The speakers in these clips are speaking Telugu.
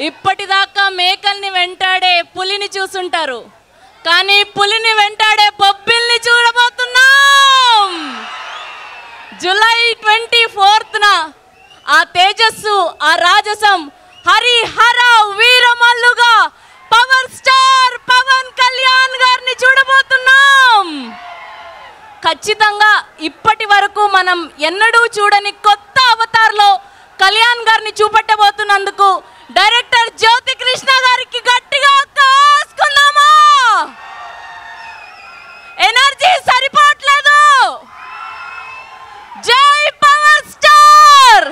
ఇప్పటిదాకా మేకల్ని వెంటాడే పులిని చూసుంటారు, కానీ పులిని వెంటాడే బొబ్బిల్ని చూడబోతున్నాం. జూలై 24న ఆ తేజస్సు, ఆ రాజసం, హరిహర వీరమల్లుగా పవర్ స్టార్ పవన్ కళ్యాణ్ గారిని చూడబోతున్నాం. ఖచ్చితంగా ఇప్పటి వరకు మనం ఎన్నడూ చూడని కొత్త అవతార్లో కళ్యాణ్ గారిని చూపెట్టబోతున్నందుకు డైరెక్టర్ జ్యోతి కృష్ణ గారికి గట్టిగా కాసుకుందామా? ఎనర్జీ సరిపోవట్లేదు. జై పవర్ స్టార్,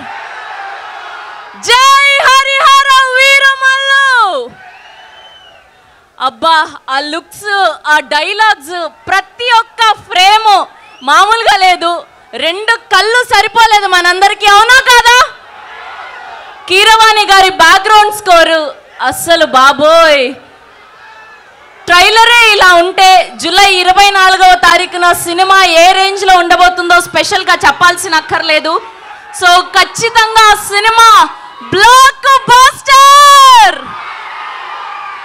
జై హరిహర వీరమల్లు. అబ్బా, ఆ లుక్స్, ఆ డైలాగ్స్, ప్రతి ఒక్క ఫ్రేమ్ మామూలుగా లేదు. 2 కళ్ళు సరిపోలేదు మనందరికీ, అవునా కాదా? కీరవాణి గారి బ్యాక్గ్రౌండ్ స్కోరు అస్సలు బాబోయ్. ట్రైలరే ఇలా ఉంటే జూలై 24వ తారీఖున సినిమా ఏ రేంజ్లో ఉండబోతుందో స్పెషల్గా చెప్పాల్సిన అక్కర్లేదు. సో ఖచ్చితంగా సినిమా బ్లో